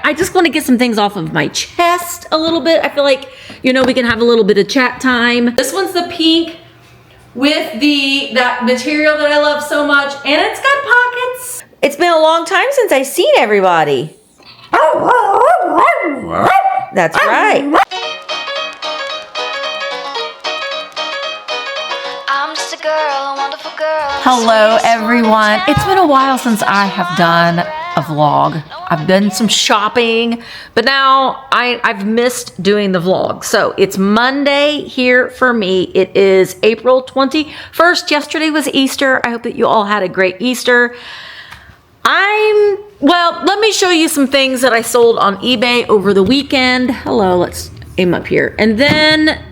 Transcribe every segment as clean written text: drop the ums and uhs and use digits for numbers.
I just want to get some things off of my chest a little bit. I feel like, you know, we can have a little bit of chat time. This one's the pink with that material that I love so much, and it's got pockets. It's been a long time since I've seen everybody. That's right. I'm just a girl, a wonderful girl. Hello everyone. It's been a while since I have done a vlog. I've done some shopping, but now I've missed doing the vlog. So it's Monday here for me. It is April 21st. Yesterday was Easter. I hope that you all had a great Easter. Well, let me show you some things that I sold on eBay over the weekend. Hello, let's aim up here. And then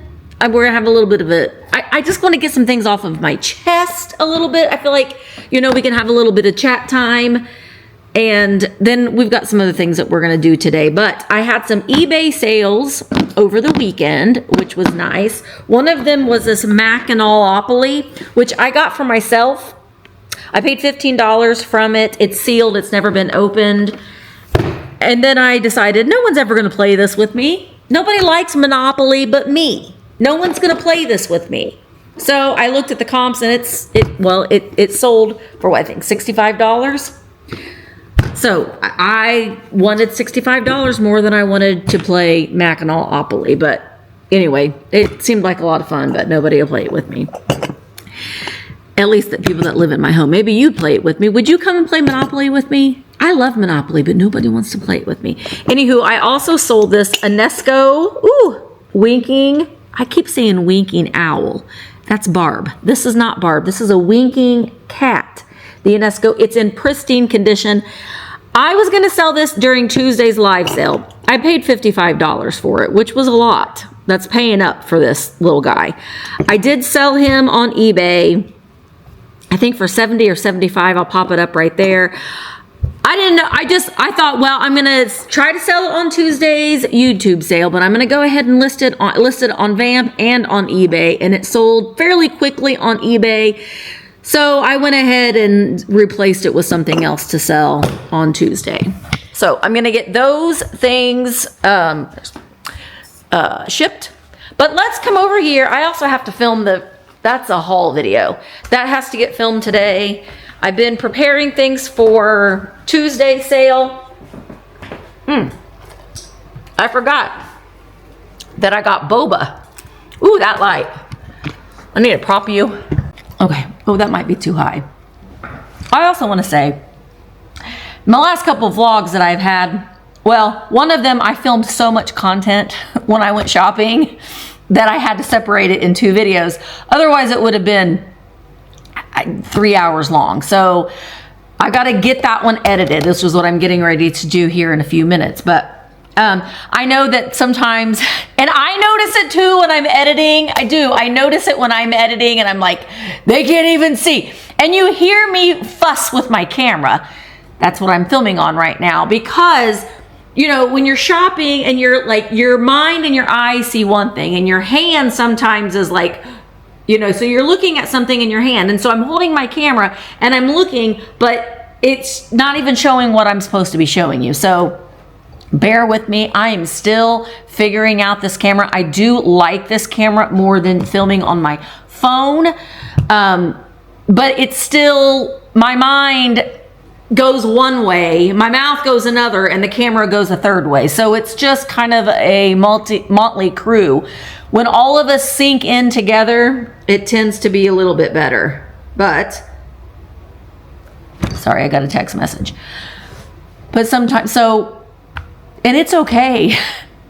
we're gonna have a little bit of I just want to get some things off of my chest a little bit. I feel like, you know, we can have a little bit of chat time. And then we've got some other things that we're going to do today. But I had some eBay sales over the weekend, which was nice. One of them was this Mackinac-opoly, which I got for myself. I paid $15 from it. It's sealed. It's never been opened. And then I decided no one's ever going to play this with me. Nobody likes Monopoly but me. No one's going to play this with me. So I looked at the comps and it sold for what, I think $65. So I wanted $65 more than I wanted to play Mackinac-opoly. But anyway, it seemed like a lot of fun, but nobody will play it with me. At least the people that live in my home. Maybe you'd play it with me. Would you come and play Monopoly with me? I love Monopoly, but nobody wants to play it with me. Anywho, I also sold this Enesco, winking. I keep saying winking owl. That's Barb. This is not Barb. This is a winking cat. The Enesco, it's in pristine condition. I was going to sell this during Tuesday's live sale. I paid $55 for it, which was a lot. That's paying up for this little guy. I did sell him on eBay, I think for 70 or 75. I'll pop it up right there. I didn't know. I thought, well, I'm going to try to sell it on Tuesday's YouTube sale, but I'm going to go ahead and list it on Vamp and on eBay, and it sold fairly quickly on eBay. So I went ahead and replaced it with something else to sell on Tuesday. So I'm going to get those things shipped. But let's come over here. I also have to film that's a haul video. That has to get filmed today. I've been preparing things for Tuesday's sale. I forgot that I got boba. Ooh, that light. I need to prop you. Okay. Oh, that might be too high. I also want to say, my last couple of vlogs that I've had, well, one of them I filmed so much content when I went shopping that I had to separate it in 2 videos. Otherwise, it would have been 3 hours long. So I got to get that one edited. This was what I'm getting ready to do here in a few minutes. But I know that sometimes, and I notice it too when I'm editing. I notice it when I'm editing and I'm like, they can't even see. And you hear me fuss with my camera. That's what I'm filming on right now, because, you know, when you're shopping and you're like, your mind and your eyes see one thing and your hand sometimes is like, you know, so you're looking at something in your hand. And so I'm holding my camera and I'm looking, but it's not even showing what I'm supposed to be showing you. So bear with me. I am still figuring out this camera. I do like this camera more than filming on my phone. But it's still, my mind goes one way, my mouth goes another, and the camera goes a third way. So it's just kind of a motley crew. When all of us sync in together, it tends to be a little bit better. But, sorry, I got a text message. But sometimes, and it's okay.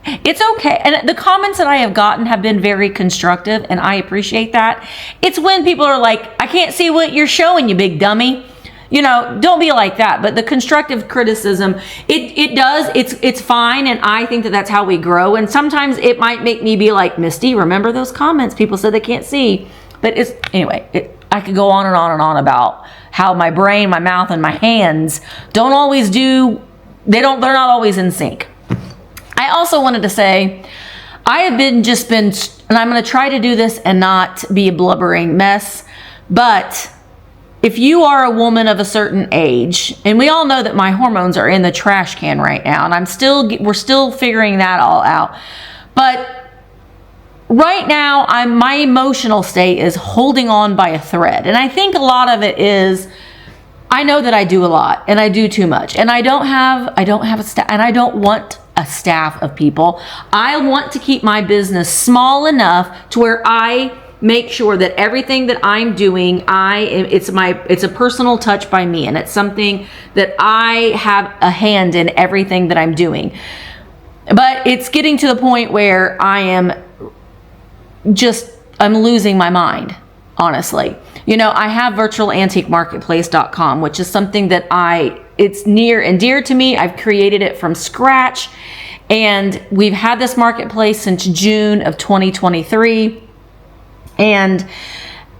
It's okay. And the comments that I have gotten have been very constructive, and I appreciate that. It's when people are like, I can't see what you're showing, you big dummy. You know, don't be like that. But the constructive criticism, it's fine. And I think that that's how we grow. And sometimes it might make me be like, Misty, remember those comments? People said they can't see. But I could go on and on and on about how my brain, my mouth, and my hands they're not always in sync. I also wanted to say, I have been, and I'm going to try to do this and not be a blubbering mess, but if you are a woman of a certain age, and we all know that my hormones are in the trash can right now, and we're still figuring that all out. But right now, my emotional state is holding on by a thread. And I think a lot of it is, I know that I do a lot and I do too much, and I don't have a staff, and I don't want a staff of people. I want to keep my business small enough to where I make sure that everything that I'm doing, it's a personal touch by me, and it's something that I have a hand in everything that I'm doing. But it's getting to the point where I'm losing my mind, honestly. You know, I have virtualantiquemarketplace.com, which is something that it's near and dear to me. I've created it from scratch, and we've had this marketplace since June of 2023. And,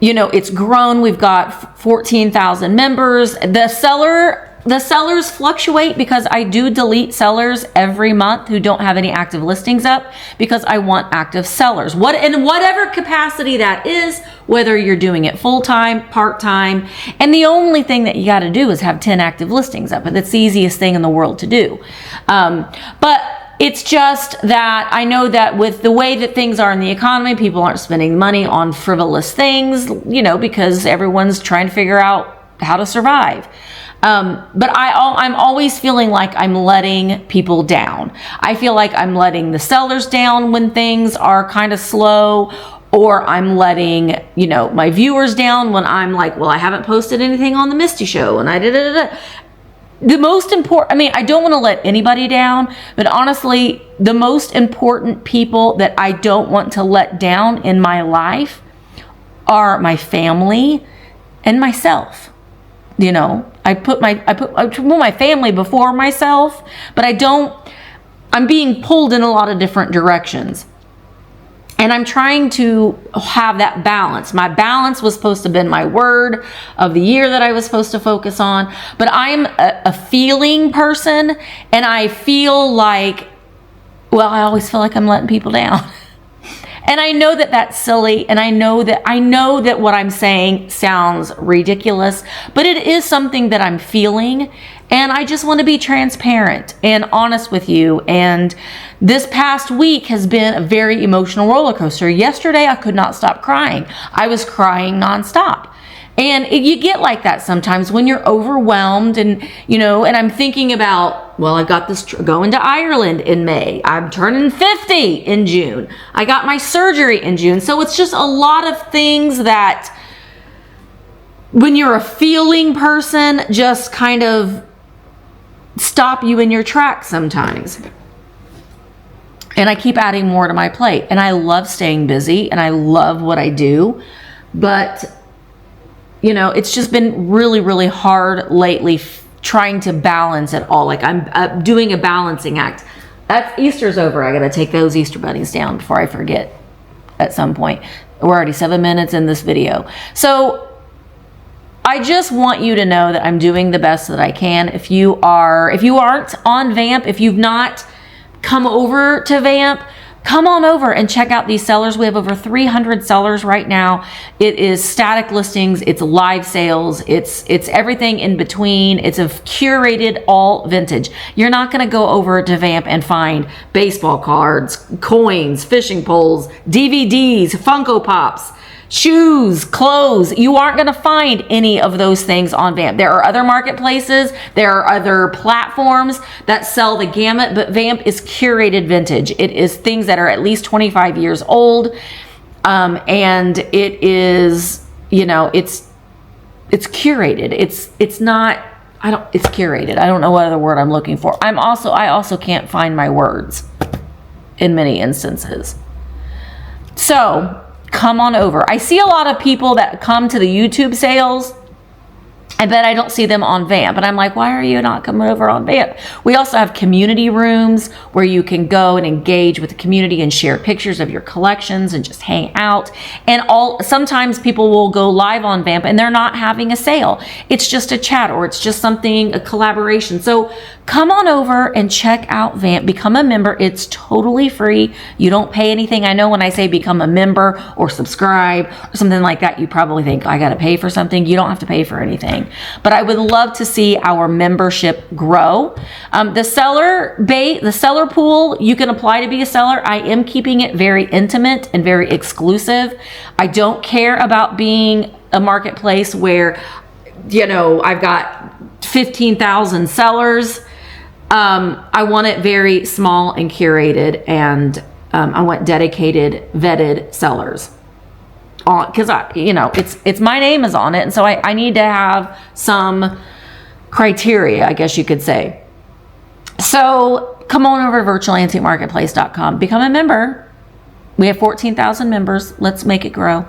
you know, it's grown. We've got 14,000 members. The sellers fluctuate because I do delete sellers every month who don't have any active listings up, because I want active sellers. In whatever capacity that is, whether you're doing it full-time, part-time, and the only thing that you got to do is have 10 active listings up. And that's the easiest thing in the world to do. But it's just that I know that with the way that things are in the economy, people aren't spending money on frivolous things, you know, because everyone's trying to figure out how to survive. But I'm always feeling like I'm letting people down. I feel like I'm letting the sellers down when things are kind of slow, or I'm letting, you know, my viewers down when I'm like, well, I haven't posted anything on the Misty Show, and the most important, I mean, I don't want to let anybody down, but honestly, the most important people that I don't want to let down in my life are my family and myself. You know, I put my family before myself, but I'm being pulled in a lot of different directions. And I'm trying to have that balance. My balance was supposed to have been my word of the year that I was supposed to focus on. But I'm a feeling person, and I feel like, well, I always feel like I'm letting people down. And I know that that's silly, and I know that what I'm saying sounds ridiculous, but it is something that I'm feeling, and I just want to be transparent and honest with you. And this past week has been a very emotional roller coaster. Yesterday, I could not stop crying. I was crying nonstop. And you get like that sometimes when you're overwhelmed, and, you know, and I'm thinking about, well, I got this going to Ireland in May. I'm turning 50 in June. I got my surgery in June. So it's just a lot of things that, when you're a feeling person, just kind of stop you in your tracks sometimes. And I keep adding more to my plate. And I love staying busy, and I love what I do. But, you know, it's just been really, really hard lately trying to balance it all. Like, I'm doing a balancing act. Easter's over. I got to take those Easter bunnies down before I forget at some point. We're already 7 minutes in this video. So I just want you to know that I'm doing the best that I can. If you aren't on Vamp, if you've not come over to Vamp, come on over and check out these sellers. We have over 300 sellers right now. It is static listings, it's live sales, it's everything in between. It's a curated all vintage. You're not going to go over to Vamp and find baseball cards, coins, fishing poles, DVDs, Funko Pops, shoes, clothes. You aren't going to find any of those things on Vamp. There are other marketplaces, there are other platforms that sell the gamut, but Vamp is curated vintage. It is things that are at least 25 years old, and it is, you know, it's curated. It's not, it's curated. I don't know what other word I'm looking for. I also can't find my words in many instances. So come on over. I see a lot of people that come to the YouTube sales I bet I don't see them on Vamp. And I'm like, why are you not coming over on Vamp? We also have community rooms where you can go and engage with the community and share pictures of your collections and just hang out. And sometimes people will go live on Vamp and they're not having a sale. It's just a chat, or it's just something, a collaboration. So come on over and check out Vamp. Become a member. It's totally free. You don't pay anything. I know when I say become a member or subscribe or something like that, you probably think I got to pay for something. You don't have to pay for anything. But I would love to see our membership grow. The seller pool, you can apply to be a seller. I am keeping it very intimate and very exclusive. I don't care about being a marketplace where, you know, I've got 15,000 sellers. I want it very small and curated, and I want dedicated, vetted sellers. Because it's my name is on it, and so I need to have some criteria, I guess you could say. So come on over to virtualantiquemarketplace.com, become a member. We have 14,000 members. Let's make it grow.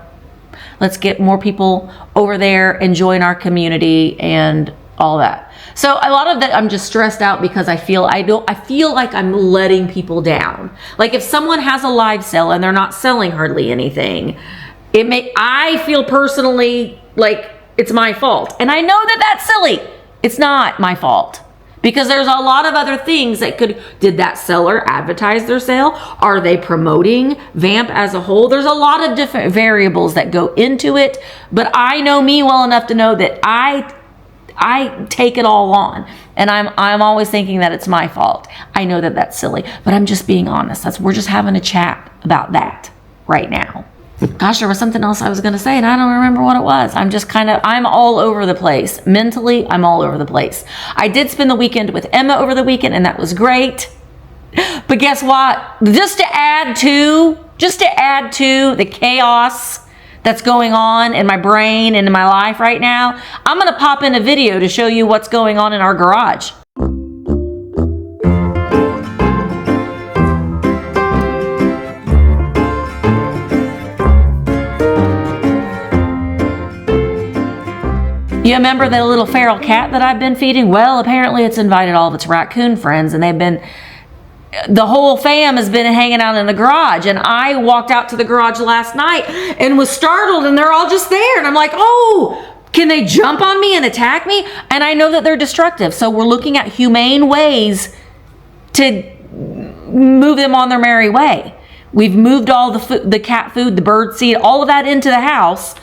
Let's get more people over there and join our community and all that. So a lot of that, I'm just stressed out because I feel like I'm letting people down. Like if someone has a live sale and they're not selling hardly anything, I feel personally like it's my fault. And I know that that's silly. It's not my fault, because there's a lot of other things that did that seller advertise their sale? Are they promoting Vamp as a whole? There's a lot of different variables that go into it, but I know me well enough to know that I take it all on, and I'm always thinking that it's my fault. I know that that's silly, but I'm just being honest. We're just having a chat about that right now. Gosh, there was something else I was going to say and I don't remember what it was. I'm all over the place. Mentally, I'm all over the place. I did spend the weekend with Emma over the weekend, and that was great. But guess what? Just to add to the chaos that's going on in my brain and in my life right now, I'm going to pop in a video to show you what's going on in our garage. You remember that little feral cat that I've been feeding? Well, apparently it's invited all of its raccoon friends, and the whole fam has been hanging out in the garage. And I walked out to the garage last night and was startled, and they're all just there. And I'm like, oh, can they jump on me and attack me? And I know that they're destructive. So we're looking at humane ways to move them on their merry way. We've moved all the cat food, the bird seed, all of that into the house.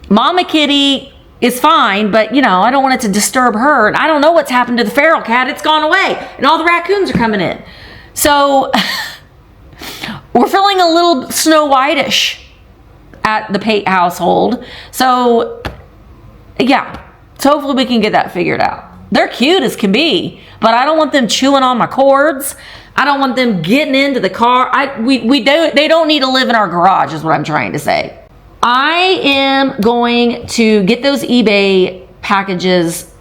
Mama Kitty is fine, but I don't want it to disturb her. And I don't know what's happened to the feral cat. It's gone away, and all the raccoons are coming in. So we're feeling a little Snow White-ish at the Pate household. So yeah, so hopefully we can get that figured out. They're cute as can be, but I don't want them chewing on my cords. I don't want them getting into the car. They don't need to live in our garage is what I'm trying to say. I am going to get those eBay packages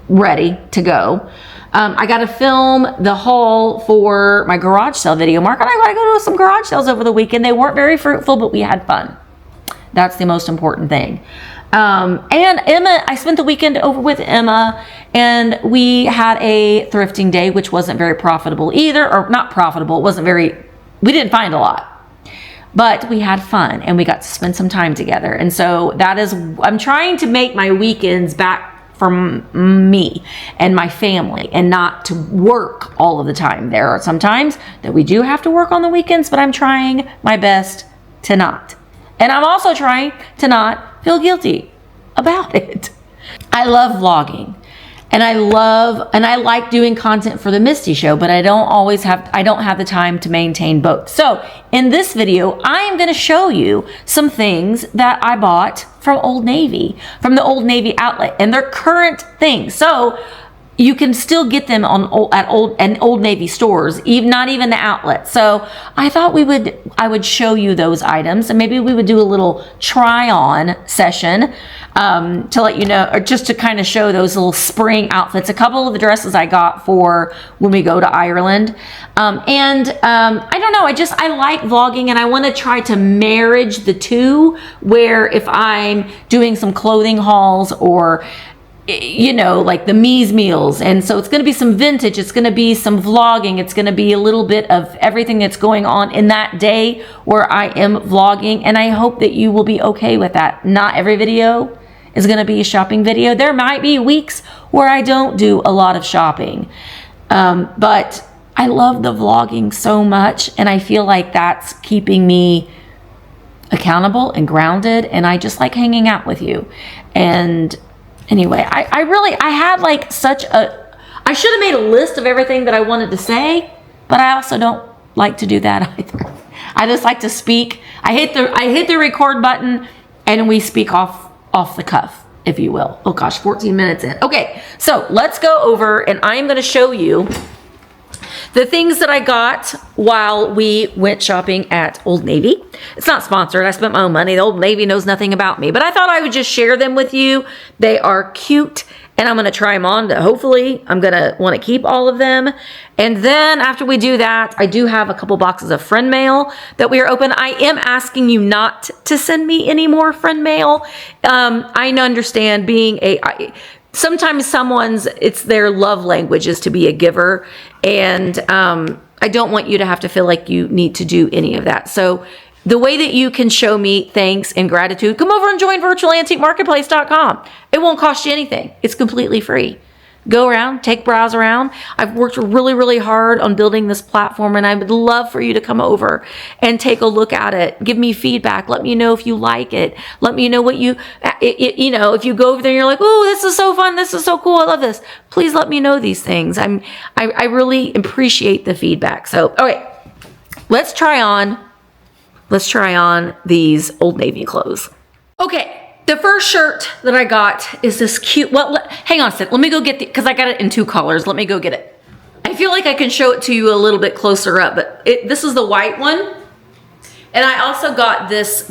ready to go. I got to film the haul for my garage sale video. Mark and I got to go to some garage sales over the weekend. They weren't very fruitful, but we had fun. That's the most important thing. And Emma, I spent the weekend over with Emma, and we had a thrifting day, which wasn't very profitable either, or not profitable. We didn't find a lot. But we had fun, and we got to spend some time together. And so I'm trying to make my weekends back from me and my family, and not to work all of the time. There are some times that we do have to work on the weekends, but I'm trying my best to not. And I'm also trying to not feel guilty about it. I love vlogging. And I like doing content for the Misty Show, but I don't have the time to maintain both. So in this video, I am going to show you some things that I bought from Old Navy, from the Old Navy outlet, and their current things. So you can still get them on Old Navy stores, even not even the outlet. So I thought I would show you those items, and maybe we would do a little try on session to let you know, or just to kind of show those little spring outfits. A couple of the dresses I got for when we go to Ireland. I don't know, I like vlogging, and I want to try to marriage the two, where if I'm doing some clothing hauls or like the Me's meals. And so it's going to be some vintage, it's going to be some vlogging, it's going to be a little bit of everything that's going on in that day where I am vlogging. And I hope that you will be okay with that. Not every video is going to be a shopping video. There might be weeks where I don't do a lot of shopping. But I love the vlogging so much, and I feel like that's keeping me accountable and grounded, and I just like hanging out with you. And anyway, I had like I should have made a list of everything that I wanted to say, but I also don't like to do that either. I just like to speak. I hit the record button and we speak off the cuff, if you will. Oh gosh, 14 minutes in. Okay, so let's go over, and I'm going to show you the things that I got while we went shopping at Old Navy. It's not sponsored. I spent my own money. The Old Navy knows nothing about me, but I thought I would just share them with you. They are cute, and I'm going to try them on. Hopefully, I'm going to want to keep all of them. And then after we do that, I do have a couple boxes of friend mail that we are open. I am asking you not to send me any more friend mail. I understand sometimes it's their love language is to be a giver. And I don't want you to have to feel like you need to do any of that. So the way that you can show me thanks and gratitude, come over and join virtualantiquemarketplace.com. It won't cost you anything. It's completely free. Go around, browse around. I've worked really, really hard on building this platform, and I would love for you to come over and take a look at it. Give me feedback. Let me know if you like it. Let me know what if you go over there and you're like, oh, this is so fun. This is so cool. I love this. Please let me know these things. I really appreciate the feedback. So, all right, let's try on these Old Navy clothes. Okay. The first shirt that I got is this cute, hang on a sec. Let me go get because I got it in 2 colors. Let me go get it. I feel like I can show it to you a little bit closer up, but this is the white one. And I also got this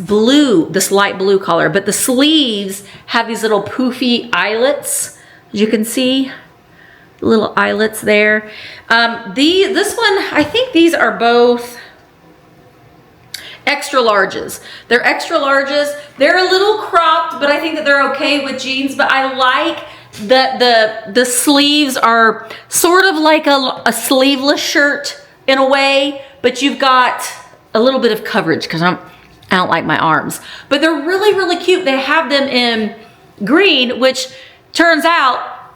light blue color, but the sleeves have these little poofy eyelets. As you can see, little eyelets there. This one, I think these are both extra larges. They're extra larges. They're a little cropped, but I think that they're okay with jeans. But I like that the sleeves are sort of like a sleeveless shirt in a way, but you've got a little bit of coverage because I don't like my arms. But they're really, really cute. They have them in green, which turns out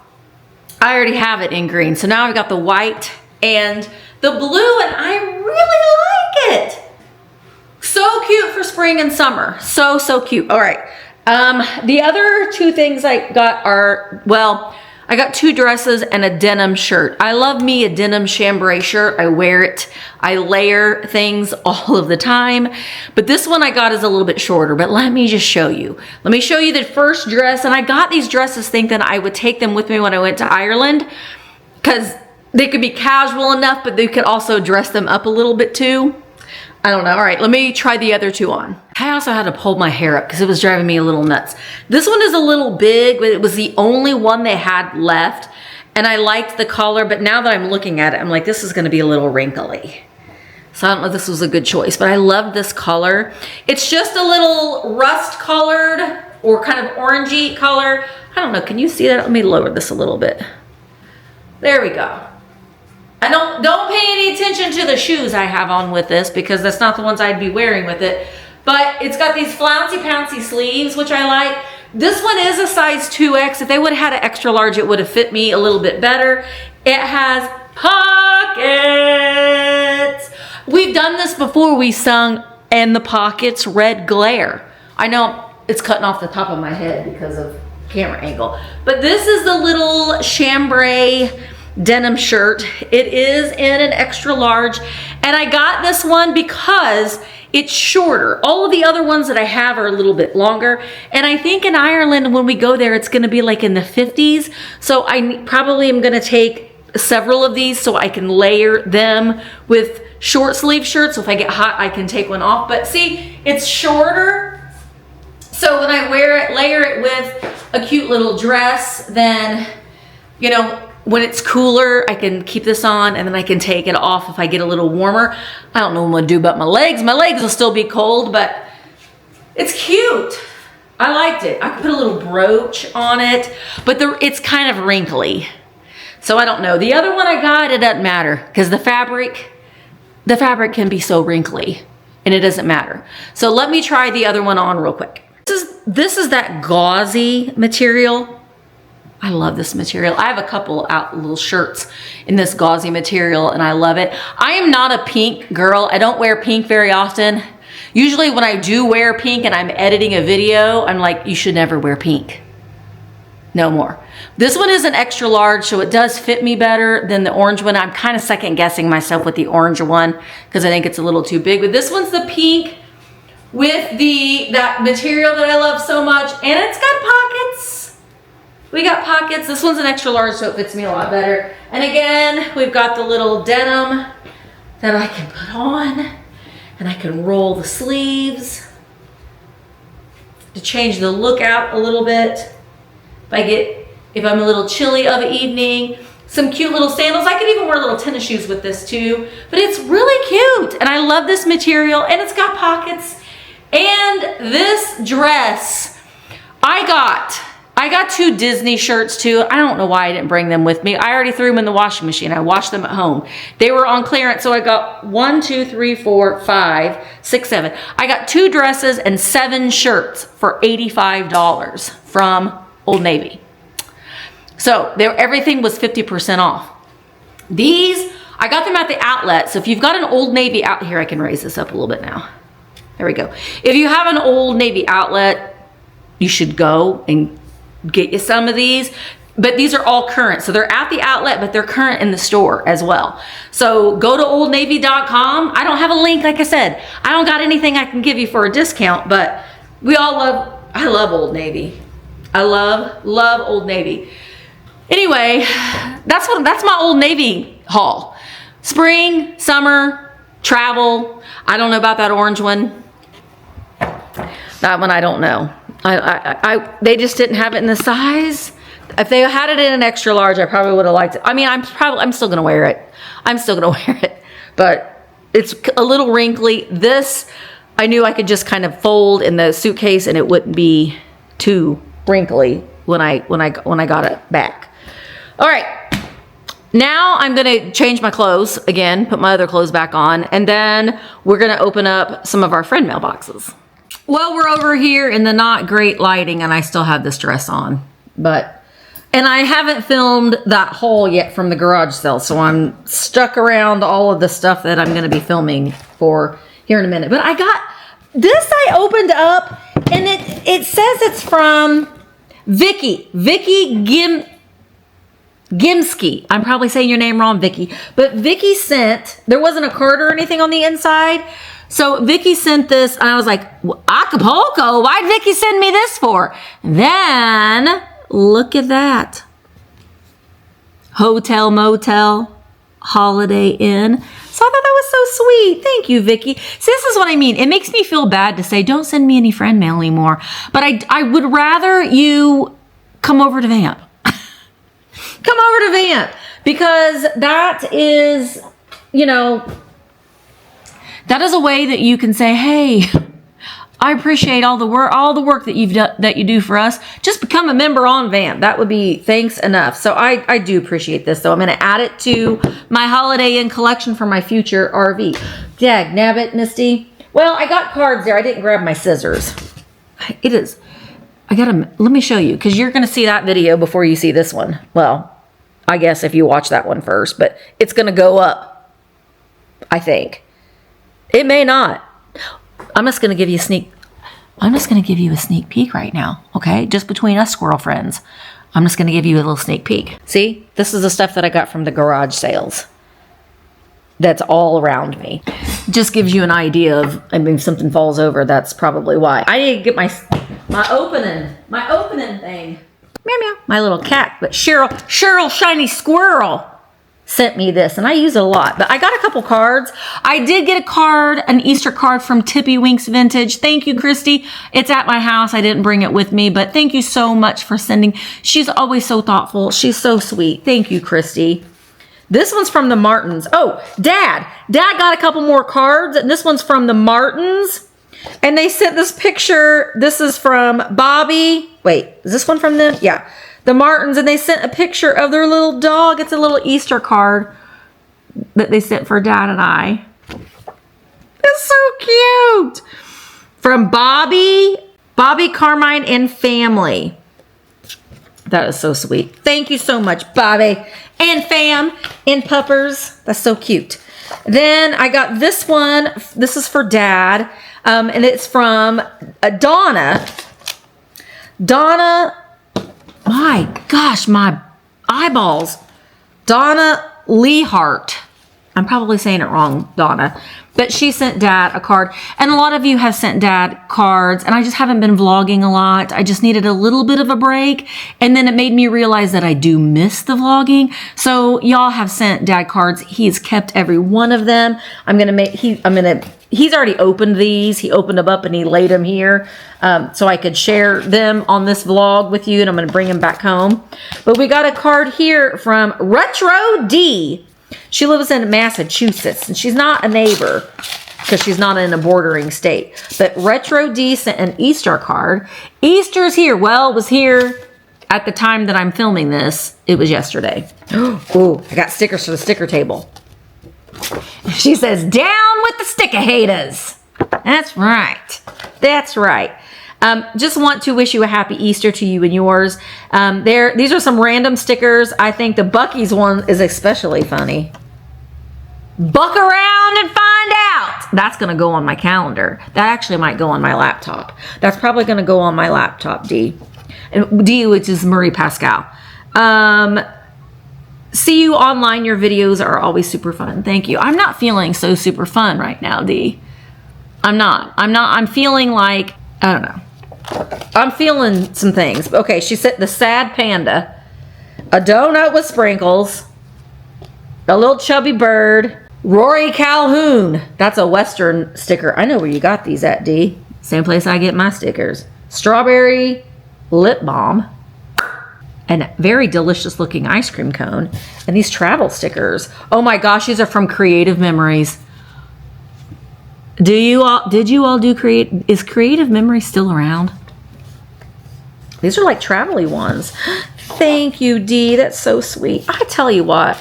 I already have it in green. So now I've got the white and the blue, and I really like it. So cute for spring and summer. So cute. All right. The other 2 things I got I got 2 dresses and a denim shirt. I love me a denim chambray shirt. I wear it. I layer things all of the time. But this one I got is a little bit shorter, but let me just show you. Let me show you the first dress. And I got these dresses thinking I would take them with me when I went to Ireland, because they could be casual enough, but they could also dress them up a little bit too. I don't know. All right, let me try the other 2 on. I also had to pull my hair up because it was driving me a little nuts. This one is a little big, but it was the only one they had left. And I liked the color, but now that I'm looking at it, I'm like, this is going to be a little wrinkly. So I don't know if this was a good choice, but I love this color. It's just a little rust colored or kind of orangey color. I don't know. Can you see that? Let me lower this a little bit. There we go. I don't pay any attention to the shoes I have on with this, because that's not the ones I'd be wearing with it. But it's got these flouncy pouncy sleeves, which I like. This one is a size 2X. If they would have had an extra large, it would have fit me a little bit better. It has pockets. We've done this before. We sung "And the Pockets Red Glare." I know it's cutting off the top of my head because of camera angle, but this is the little chambray denim shirt. It is in an extra large, and I got this one because it's shorter. All of the other ones that I have are a little bit longer, and I think in Ireland when we go there it's gonna be like in the 50s, so I probably am gonna take several of these so I can layer them with short sleeve shirts, so if I get hot I can take one off. But see, it's shorter, so when I wear it, layer it with a cute little dress, then, you know, when it's cooler, I can keep this on and then I can take it off if I get a little warmer. I don't know what I'm gonna do about my legs. My legs will still be cold, but it's cute. I liked it. I could put a little brooch on it, but it's kind of wrinkly. So I don't know. The other one I got, it doesn't matter because the fabric can be so wrinkly and it doesn't matter. So let me try the other one on real quick. This is that gauzy material. I love this material. I have a couple little shirts in this gauzy material and I love it. I am not a pink girl. I don't wear pink very often. Usually when I do wear pink and I'm editing a video, I'm like, you should never wear pink. No more. This one is an extra large, so it does fit me better than the orange one. I'm kind of second guessing myself with the orange one because I think it's a little too big, but this one's the pink with that material that I love so much, and it's got pockets. We got pockets. This one's an extra large, so it fits me a lot better. And again, we've got the little denim that I can put on, and I can roll the sleeves to change the look out a little bit. If I'm a little chilly of an evening, some cute little sandals. I could even wear little tennis shoes with this too, but it's really cute. And I love this material, and it's got pockets. And this dress, I got 2 Disney shirts too. I don't know why I didn't bring them with me. I already threw them in the washing machine. I washed them at home. They were on clearance, so I got 1, 2, 3, 4, 5, 6, 7. I got 2 dresses and 7 shirts for $85 from Old Navy. So everything was 50% off. These, I got them at the outlet. So if you've got an Old Navy out here, I can raise this up a little bit now. There we go. If you have an Old Navy outlet, you should go and get you some of these. But these are all current. So they're at the outlet, but they're current in the store as well. So go to oldnavy.com. I don't have a link, like I said. I don't got anything I can give you for a discount, but I love Old Navy. I love Old Navy. Anyway, that's my Old Navy haul. Spring, summer, travel. I don't know about that orange one. That one I don't know. They just didn't have it in the size. If they had it in an extra large, I probably would have liked it. I mean, I'm still gonna wear it. But it's a little wrinkly. This, I knew I could just kind of fold in the suitcase and it wouldn't be too wrinkly when I got it back. All right, now I'm gonna change my clothes again, put my other clothes back on, and then we're gonna open up some of our friend mailboxes. Well, we're over here in the not great lighting and I still have this dress on, and I haven't filmed that haul yet from the garage sale, so I'm stuck around all of the stuff that I'm gonna be filming for here in a minute. But I got this, I opened up, and it says it's from Vicky Gimsky. I'm probably saying your name wrong, Vicky. But Vicky sent, there wasn't a card or anything on the inside. So Vicky sent this, and I was like, Acapulco? Why'd Vicky send me this for? Then, look at that. Hotel, motel, Holiday Inn. So I thought that was so sweet. Thank you, Vicky. See, this is what I mean. It makes me feel bad to say, don't send me any friend mail anymore. But I would rather you come over to Vamp. Come over to Vamp. Because that is, that is a way that you can say, hey, I appreciate all the work that you do for us. Just become a member on Vamp. That would be thanks enough. So I do appreciate this, though. I'm going to add it to my Holiday Inn collection for my future RV. Dag nabbit, Misty. Well, I got cards there. I didn't grab my scissors. Let me show you, because you're going to see that video before you see this one. Well, I guess if you watch that one first, but it's going to go up, I think. It may not. I'm just going to give you a sneak peek right now, okay? Just between us squirrel friends. I'm just going to give you a little sneak peek. See, this is the stuff that I got from the garage sales. That's all around me. Just gives you an idea of, I mean, if something falls over, that's probably why. I need to get my opening thing. Meow meow. My little cat, but Cheryl Shiny Squirrel sent me this, and I use it a lot. But I got a couple cards. I did get a card, an Easter card from Tippy Winks Vintage. Thank you, Christy. It's at my house. I didn't bring it with me, but thank you so much for sending. She's always so thoughtful. She's so sweet. Thank you, Christy. This one's from the Martins. Oh, Dad got a couple more cards, and this one's from the Martins. And they sent this picture. This is from Bobby. Wait, is this one from them? Yeah. The Martins, and they sent a picture of their little dog. It's a little Easter card that they sent for Dad and I. It's so cute. From Bobby Carmine and family. That is so sweet. Thank you so much, Bobby and fam and puppers. That's so cute. Then I got this one. This is for Dad. And it's from Donna. Donna, my gosh, my eyeballs. Donna Leehart. I'm probably saying it wrong, Donna. But she sent Dad a card. And a lot of you have sent Dad cards. And I just haven't been vlogging a lot. I just needed a little bit of a break. And then it made me realize that I do miss the vlogging. So y'all have sent Dad cards. He's kept every one of them. He's already opened these. He opened them up and he laid them here so I could share them on this vlog with you. And I'm going to bring them back home. But we got a card here from Retro D. She lives in Massachusetts, and she's not a neighbor because she's not in a bordering state. But Retro D sent an Easter card. Easter's here. Well, it was here at the time that I'm filming this. It was yesterday. Oh, I got stickers for the sticker table. She says, down with the sticker haters. That's right. That's right. Just want to wish you a happy Easter to you and yours. These are some random stickers. I think the Buc-ee's one is especially funny. Buck around and find out. That's going to go on my calendar. That actually might go on my laptop. That's probably going to go on my laptop, D. And D, which is Marie Pascal. See you online. Your videos are always super fun. Thank you. I'm not feeling so super fun right now, D. I'm feeling like, I don't know. I'm feeling some things. Okay, she said the sad panda, a donut with sprinkles, a little chubby bird, Rory Calhoun. That's a Western sticker. I know where you got these at, D. Same place I get my stickers. Strawberry lip balm, and very delicious looking ice cream cone, and these travel stickers. Oh my gosh, these are from Creative Memories. Did you all do is Creative Memory still around? These are like travel-y ones. Thank you, D. That's so sweet. I tell you what,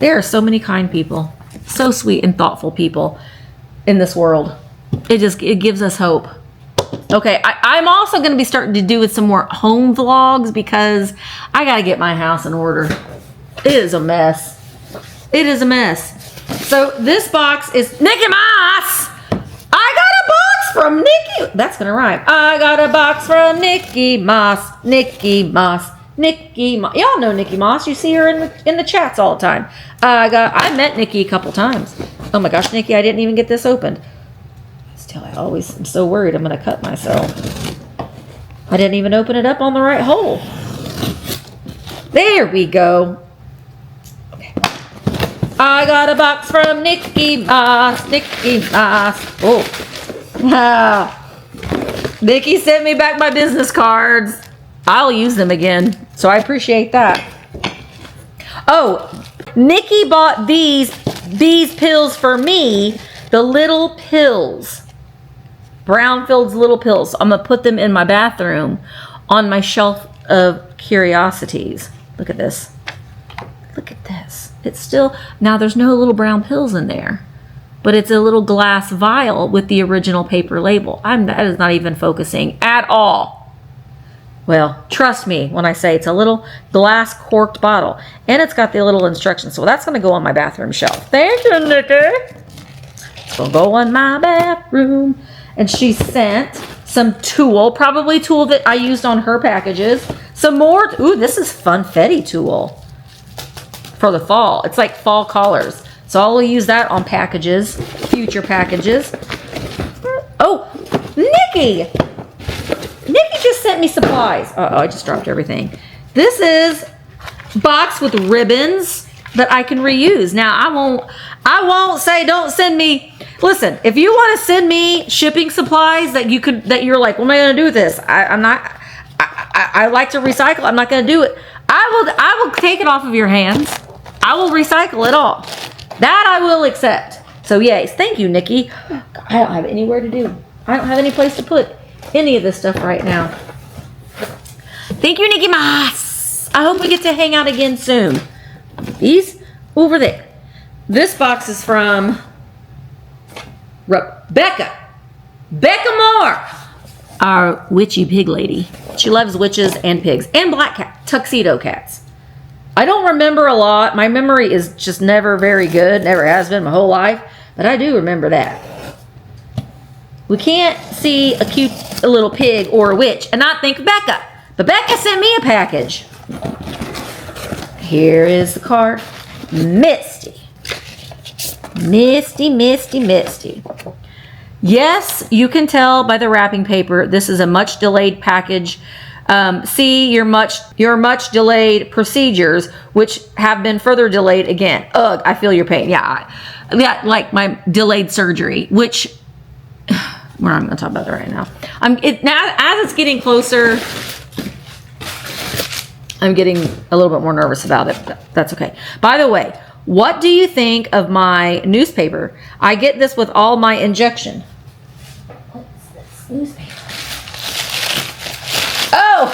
there are so many kind people, so sweet and thoughtful people in this world. It gives us hope. Okay, I'm also going to be starting to do with some more home vlogs because I got to get my house in order. It is a mess. It is a mess. So this box is Mickey Mouse. I got a box from Nikki. That's going to rhyme. I got a box from Nikki Moss. Nikki Moss. Nikki Moss. Y'all know Nikki Moss. You see her in the chats all the time. I met Nikki a couple times. Oh my gosh, Nikki, I didn't even get this opened. Still, I always am so worried I'm going to cut myself. I didn't even open it up on the right hole. There we go. I got a box from Nikki Moss. Nikki Moss. Oh. Nikki sent me back my business cards. I'll use them again. So I appreciate that. Oh, Nikki bought these pills for me. The little pills. Brownfield's little pills. I'm going to put them in my bathroom on my shelf of curiosities. Look at this. Look at this. It's still, now there's no little brown pills in there, but it's a little glass vial with the original paper label. That is not even focusing at all. Well, trust me when I say it's a little glass corked bottle, and it's got the little instructions. So that's going to go on my bathroom shelf. Thank you, Nikki. It's going to go on my bathroom. And she sent some tulle, probably tulle that I used on her packages. Some more. Ooh, this is funfetti tulle for the fall. It's like fall colors. So I'll use that on packages, future packages. Oh, Nikki! Nikki just sent me supplies. Uh-oh, I just dropped everything. This is a box with ribbons that I can reuse. Now, I won't say don't send me. Listen, if you want to send me shipping supplies that you're like, what am I going to do with this? I like to recycle. I'm not going to do it. I will take it off of your hands. I will recycle it all. That I will accept. So yes, thank you, Nikki. I don't have anywhere to do. I don't have any place to put any of this stuff right now. Thank you, Nikki Mas. I hope we get to hang out again soon. These over there. This box is from Rebecca. Becca Moore. Our witchy pig lady. She loves witches and pigs and black cat, tuxedo cats. I don't remember a lot. My memory is just never very good. Never has been my whole life. But I do remember that. We can't see a cute little pig or a witch and not think Becca. But Becca sent me a package. Here is the card. Misty. Misty, Misty, Misty. Yes, you can tell by the wrapping paper, this is a much delayed package. See your much delayed procedures, which have been further delayed again. Ugh, I feel your pain. Yeah, like my delayed surgery, which we're not going to talk about that right now. Now as it's getting closer, I'm getting a little bit more nervous about it. But that's okay. By the way, what do you think of my newspaper? I get this with all my injection. What's this newspaper? Oh,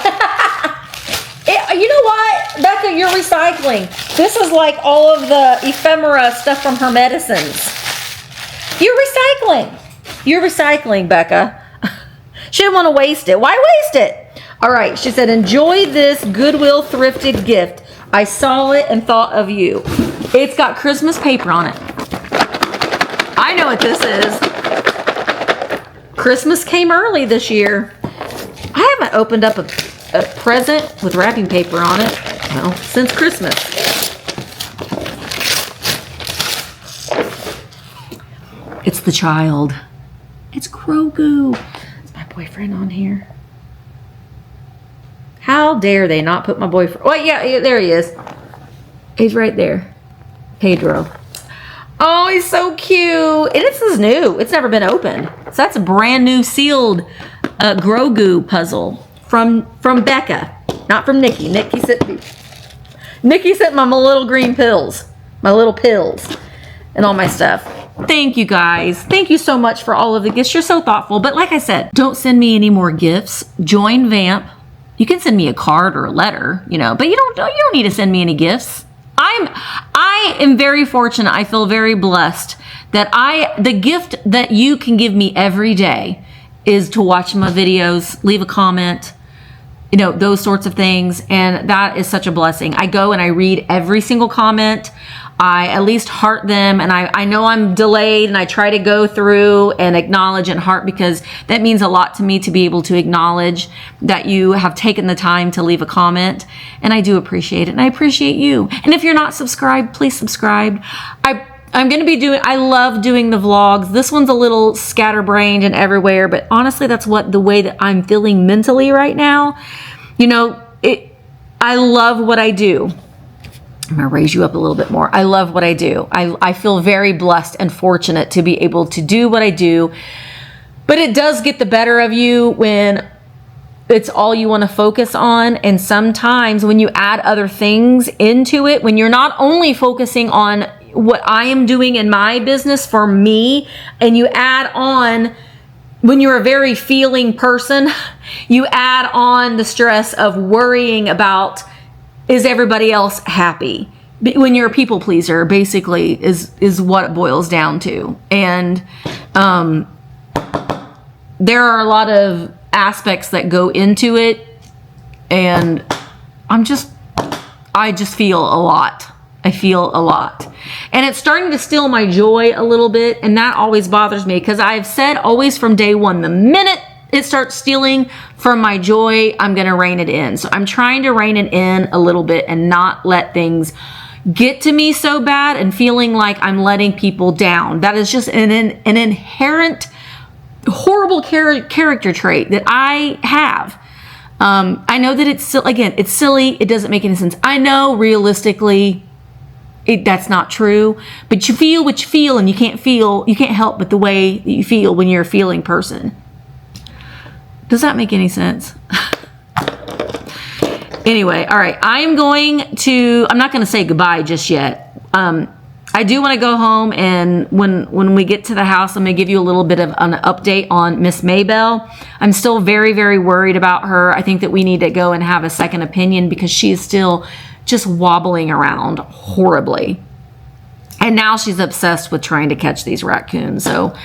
you know what, Becca, you're recycling. This is like all of the ephemera stuff from her medicines. You're recycling. You're recycling, Becca. She didn't want to waste it. Why waste it? All right, she said, enjoy this Goodwill thrifted gift. I saw it and thought of you. It's got Christmas paper on it. I know what this is. Christmas came early this year. I haven't opened up a present with wrapping paper on it, well, since Christmas. It's the child. It's Grogu. Is my boyfriend on here? How dare they not put my boyfriend? Oh, yeah, there he is. He's right there. Pedro. Oh, he's so cute. And this is new. It's never been opened. So that's a brand new sealed Grogu puzzle from Becca, not from Nikki. Nikki sent my little green pills, my little pills, and all my stuff. Thank you guys. Thank you so much for all of the gifts. You're so thoughtful. But like I said, don't send me any more gifts. Join Vamp. You can send me a card or a letter, but you don't need to send me any gifts. I am very fortunate. I feel very blessed that the gift that you can give me every day is to watch my videos, leave a comment, those sorts of things. And that is such a blessing. I go and I read every single comment. I at least heart them, and I know I'm delayed, and I try to go through and acknowledge and heart, because that means a lot to me to be able to acknowledge that you have taken the time to leave a comment. And I do appreciate it, and I appreciate you. And if you're not subscribed, please subscribe. I'm going to be I love doing the vlogs. This one's a little scatterbrained and everywhere, but honestly, that's the way that I'm feeling mentally right now. I love what I do. I'm going to raise you up a little bit more. I love what I do. I feel very blessed and fortunate to be able to do what I do, but it does get the better of you when it's all you want to focus on. And sometimes when you add other things into it, when you're not only focusing on what I am doing in my business for me, and you add on, when you're a very feeling person, you add on the stress of worrying about, is everybody else happy? When you're a people pleaser, basically, is what it boils down to. And there are a lot of aspects that go into it, and I just feel a lot. I feel a lot. And it's starting to steal my joy a little bit, and that always bothers me, because I've said always from day one, the minute it starts stealing from my joy, I'm going to rein it in. So I'm trying to rein it in a little bit and not let things get to me so bad and feeling like I'm letting people down. That is just an inherent horrible character trait that I have. I know that it's silly. It doesn't make any sense. I know realistically that's not true, but you feel what you feel, and you can't help but the way that you feel when you're a feeling person. Does that make any sense? Anyway, all right. I'm not going to say goodbye just yet. I do want to go home, and when we get to the house, I'm going to give you a little bit of an update on Miss Maybell. I'm still very, very worried about her. I think that we need to go and have a second opinion because she is still just wobbling around horribly. And now she's obsessed with trying to catch these raccoons. So,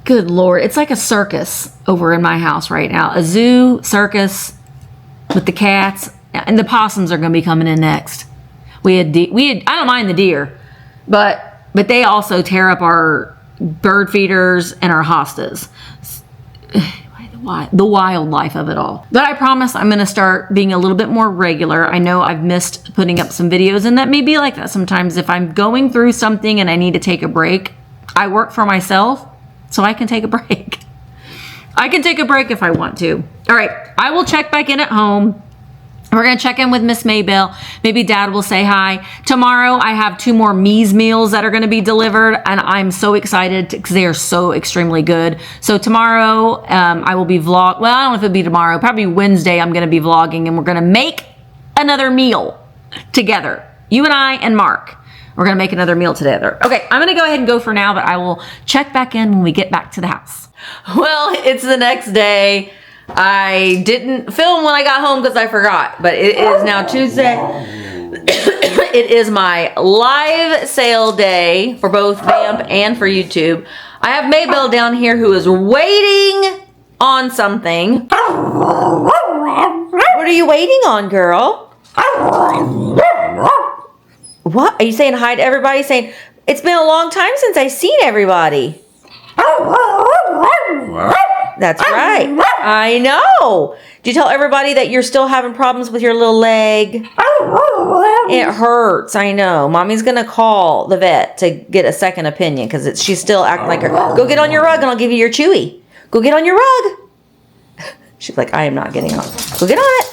good Lord. It's like a circus over in my house right now. A zoo, circus with the cats. And the possums are going to be coming in next. I don't mind the deer, but they also tear up our bird feeders and our hostas. The wildlife of it all. But I promise I'm going to start being a little bit more regular. I know I've missed putting up some videos, and that may be like that sometimes. If I'm going through something and I need to take a break, I work for myself, so I can take a break. I can take a break if I want to. All right, I will check back in at home. We're going to check in with Miss Maybell. Maybe Dad will say hi. Tomorrow, I have 2 more Me's meals that are going to be delivered, and I'm so excited because they are so extremely good. So tomorrow, I will be Well, I don't know if it'll be tomorrow. Probably Wednesday, I'm going to be vlogging, and we're going to make another meal together. You and I and Mark. We're going to make another meal together. Okay, I'm going to go ahead and go for now, but I will check back in when we get back to the house. Well, it's the next day. I didn't film when I got home because I forgot, but it is now Tuesday. It is my live sale day for both Vamp and for YouTube. I have Maybell down here who is waiting on something. What are you waiting on, girl? What? Are you saying hi to everybody? Saying, it's been a long time since I've seen everybody. That's right. I know. Did you tell everybody that you're still having problems with your little leg? It hurts. I know. Mommy's going to call the vet to get a second opinion because she's still acting like her. Go get on your rug and I'll give you your chewy. Go get on your rug. She's like, I am not getting on. Go get on it.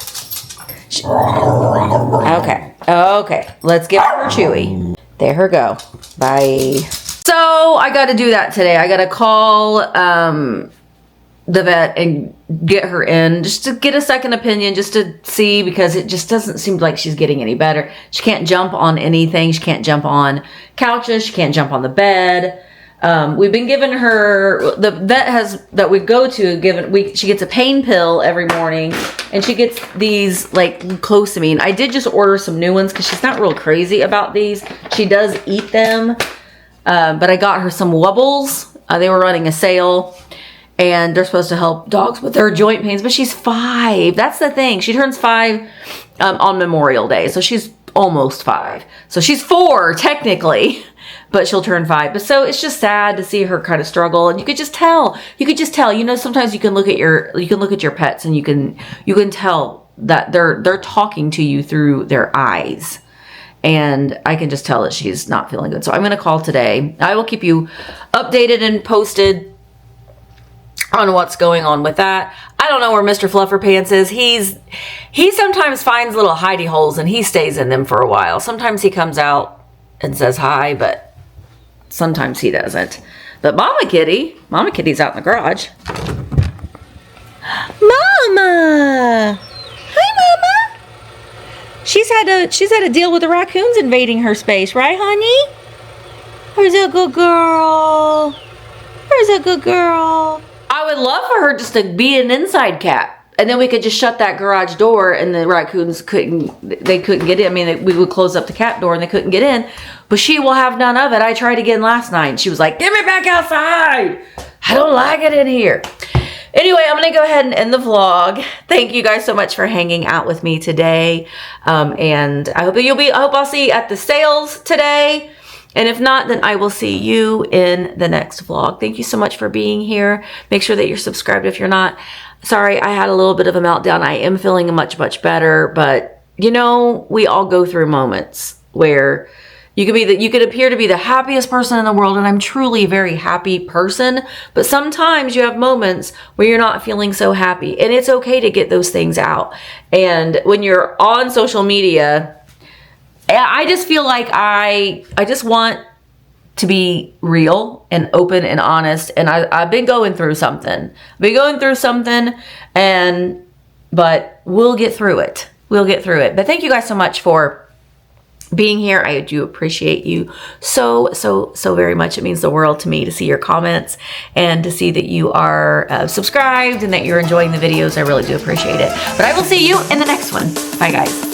Okay. Let's give her chewy. There her go. Bye. So I got to do that today. I got to call the vet and get her in just to get a second opinion, just to see, because it just doesn't seem like she's getting any better. She can't jump on anything. She can't jump on couches. She can't jump on the bed. We've been giving her, the vet that we go to, she gets a pain pill every morning, and she gets these like glucosamine. I did just order some new ones because she's not real crazy about these. She does eat them. But I got her some Wubbles. They were running a sale, and they're supposed to help dogs with their joint pains, but she's 5. That's the thing. She turns 5 on Memorial Day, so she's almost 5. So she's 4 technically, but she'll turn 5. But so it's just sad to see her kind of struggle, and you could just tell. You know, sometimes you can look at your pets, and you can tell that they're talking to you through their eyes. And I can just tell that she's not feeling good. So I'm going to call today. I will keep you updated and posted on what's going on with that. I don't know where Mr. Flufferpants is. He sometimes finds little hidey holes and he stays in them for a while. Sometimes he comes out and says hi, but sometimes he doesn't. But Mama Kitty's out in the garage. Mama! Hi, Mama! She's had to deal with the raccoons invading her space, right, honey? Where's a good girl? Where's a good girl? I would love for her just to be an inside cat, and then we could just shut that garage door, and the raccoons couldn't get in. I mean, we would close up the cat door, and they couldn't get in. But she will have none of it. I tried again last night. She was like, "Get me back outside! I don't like it in here." Anyway, I'm going to go ahead and end the vlog. Thank you guys so much for hanging out with me today. And I hope I'll see you at the sales today. And if not, then I will see you in the next vlog. Thank you so much for being here. Make sure that you're subscribed if you're not. Sorry, I had a little bit of a meltdown. I am feeling much, much better, but you know, we all go through moments where you could appear to be the happiest person in the world, and I'm truly a very happy person, but sometimes you have moments where you're not feeling so happy, and it's okay to get those things out. And when you're on social media, I just feel like I just want to be real and open and honest, and I've been going through something. But we'll get through it. But thank you guys so much for being here. I do appreciate you so very much. It means the world to me to see your comments and to see that you are subscribed and that you're enjoying the videos. I really do appreciate it. But I will see you in the next one. Bye, guys.